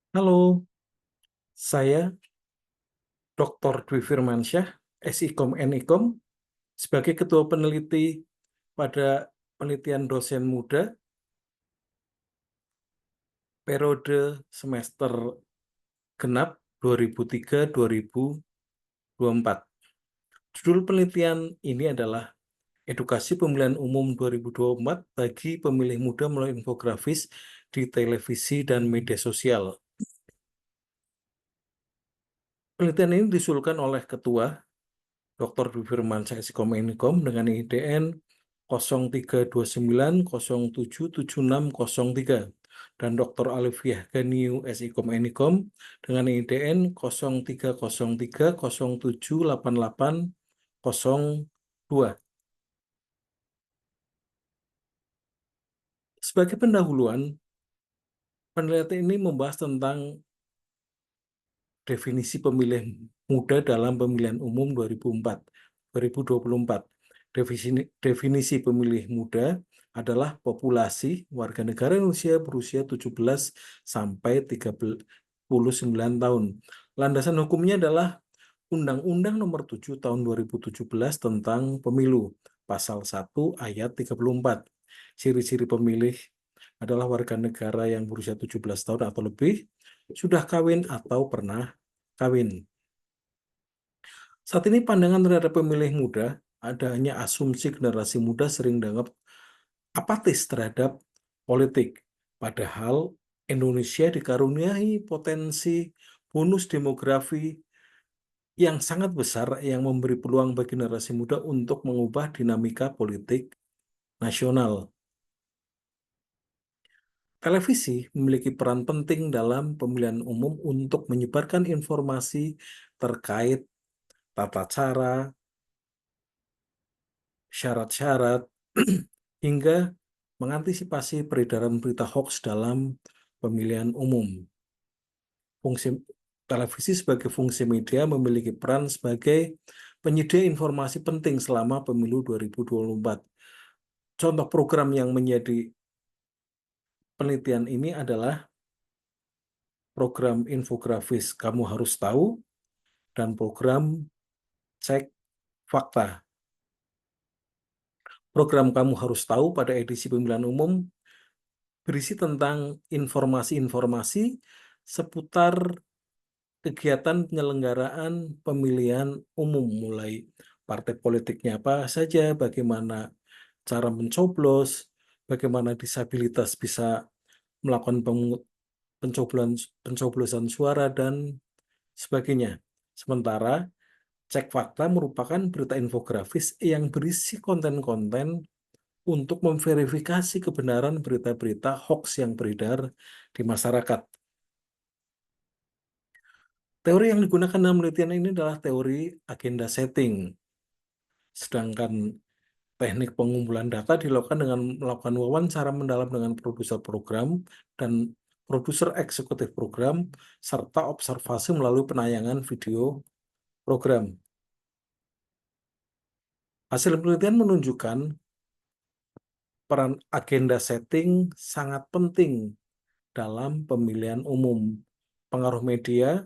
Halo, saya Dr. Dwi Firmansyah, SIKOM NIKOM, sebagai Ketua Peneliti pada penelitian dosen muda periode semester genap 2003-2024. Judul penelitian ini adalah Edukasi Pemilihan Umum 2024 bagi pemilih muda melalui infografis di televisi dan media sosial. Penelitian ini diusulkan oleh Ketua Dr. Dwi Firmansyah SIKOM NIKOM dengan IDN 0329077603 dan Dr. Alifiah Ganiu SIKOM NIKOM dengan IDN 0303078802. Sebagai pendahuluan, penelitian ini membahas tentang definisi pemilih muda dalam pemilihan umum 2024. Definisi pemilih muda adalah populasi warga negara Indonesia berusia 17 sampai 39 tahun. Landasan hukumnya adalah Undang-Undang Nomor 7 Tahun 2017 tentang Pemilu, Pasal 1 Ayat 34. Ciri-ciri pemilih adalah warga negara yang berusia 17 tahun atau lebih, sudah kawin atau pernah kawin. Saat ini pandangan terhadap pemilih muda, adanya asumsi generasi muda sering dianggap apatis terhadap politik. Padahal Indonesia dikaruniai potensi bonus demografi yang sangat besar yang memberi peluang bagi generasi muda untuk mengubah dinamika politik nasional. Televisi memiliki peran penting dalam pemilihan umum untuk menyebarkan informasi terkait tata cara, syarat-syarat, hingga mengantisipasi peredaran berita hoax dalam pemilihan umum. Fungsi televisi sebagai fungsi media memiliki peran sebagai penyedia informasi penting selama pemilu 2024. Contoh program yang menjadi penelitian ini adalah program infografis Kamu Harus Tahu dan program Cek Fakta. Program Kamu Harus Tahu pada edisi pemilihan umum berisi tentang informasi-informasi seputar kegiatan penyelenggaraan pemilihan umum, mulai partai politiknya apa saja, bagaimana cara mencoblos, bagaimana disabilitas bisa melakukan pencoblosan suara, dan sebagainya. Sementara Cek Fakta merupakan berita infografis yang berisi konten-konten untuk memverifikasi kebenaran berita-berita hoax yang beredar di masyarakat. Teori yang digunakan dalam penelitian ini adalah teori agenda setting. Sedangkan teknik pengumpulan data dilakukan dengan melakukan wawancara mendalam dengan produser program dan produser eksekutif program, serta observasi melalui penayangan video program. Hasil penelitian menunjukkan peran agenda setting sangat penting dalam pemilihan umum. Pengaruh media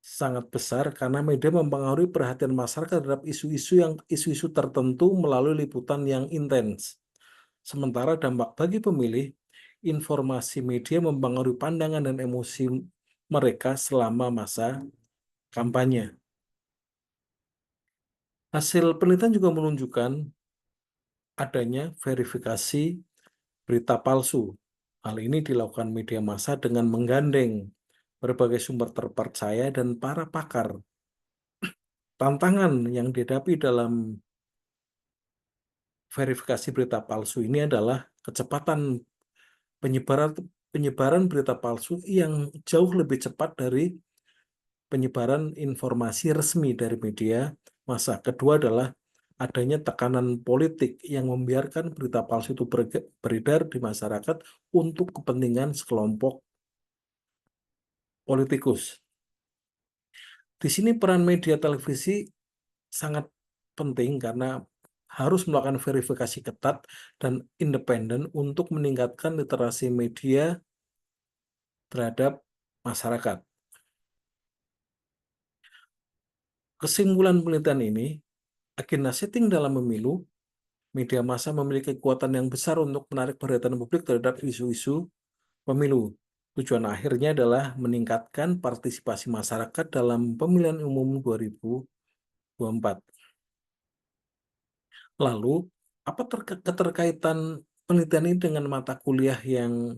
sangat besar karena media mempengaruhi perhatian masyarakat terhadap isu-isu tertentu melalui liputan yang intens. Sementara dampak bagi pemilih, informasi media mempengaruhi pandangan dan emosi mereka selama masa kampanye. Hasil penelitian juga menunjukkan adanya verifikasi berita palsu. Hal ini dilakukan media massa dengan menggandeng berbagai sumber terpercaya dan para pakar. Tantangan yang dihadapi dalam verifikasi berita palsu ini adalah kecepatan penyebaran penyebaran berita palsu yang jauh lebih cepat dari penyebaran informasi resmi dari media massa. Kedua adalah adanya tekanan politik yang membiarkan berita palsu itu beredar di masyarakat untuk kepentingan sekelompok politikus. Di sini peran media televisi sangat penting karena harus melakukan verifikasi ketat dan independen untuk meningkatkan literasi media terhadap masyarakat. Kesimpulan penelitian ini, agenda setting dalam pemilu, media massa memiliki kekuatan yang besar untuk menarik perhatian publik terhadap isu-isu pemilu. Tujuan akhirnya adalah meningkatkan partisipasi masyarakat dalam pemilihan umum 2024. Lalu, apa keterkaitan penelitian ini dengan mata kuliah yang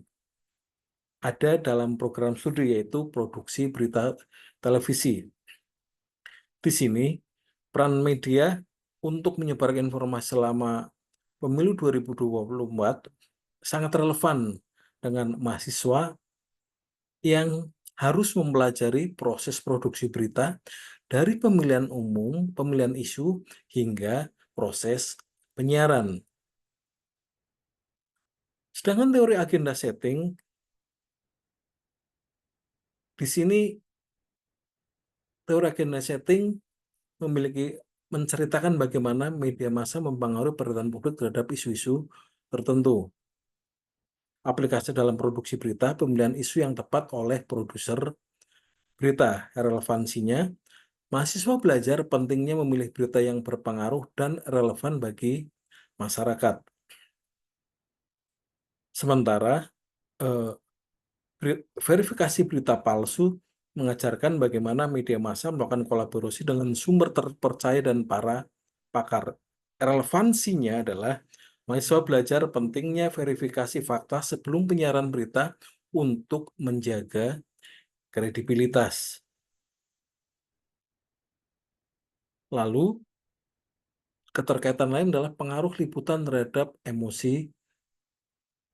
ada dalam program studi, yaitu produksi berita televisi? Di sini, peran media untuk menyebarkan informasi selama pemilu 2024 sangat relevan dengan mahasiswa yang harus mempelajari proses produksi berita dari pemilihan umum, pemilihan isu, hingga proses penyiaran. Sedangkan teori agenda setting, di sini teori agenda setting menceritakan bagaimana media massa mempengaruhi perhatian publik terhadap isu-isu tertentu. Aplikasi dalam produksi berita, pemilihan isu yang tepat oleh produser berita, relevansinya, mahasiswa belajar pentingnya memilih berita yang berpengaruh dan relevan bagi masyarakat. Sementara, eh, verifikasi berita palsu mengajarkan bagaimana media massa melakukan kolaborasi dengan sumber terpercaya dan para pakar. Relevansinya adalah mahasiswa belajar pentingnya verifikasi fakta sebelum penyiaran berita untuk menjaga kredibilitas. Lalu, keterkaitan lain adalah pengaruh liputan terhadap emosi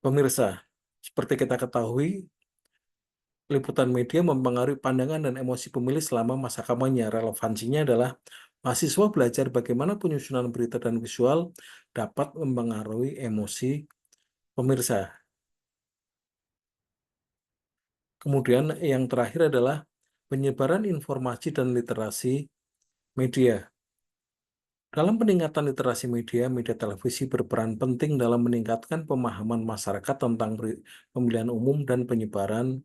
pemirsa. Seperti kita ketahui, liputan media mempengaruhi pandangan dan emosi pemilih selama masa kampanye. Relevansinya adalah mahasiswa belajar bagaimana penyusunan berita dan visual dapat mempengaruhi emosi pemirsa. Kemudian yang terakhir adalah penyebaran informasi dan literasi media. Dalam peningkatan literasi media, media televisi berperan penting dalam meningkatkan pemahaman masyarakat tentang pemilihan umum dan penyebaran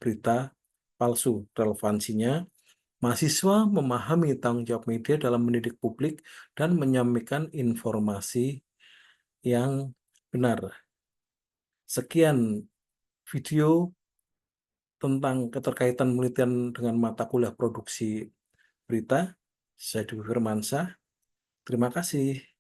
berita palsu. Relevansinya, mahasiswa memahami tanggung jawab media dalam mendidik publik dan menyampaikan informasi yang benar. Sekian video tentang keterkaitan penelitian dengan mata kuliah produksi berita. Saya Dewi Firmansyah. Terima kasih.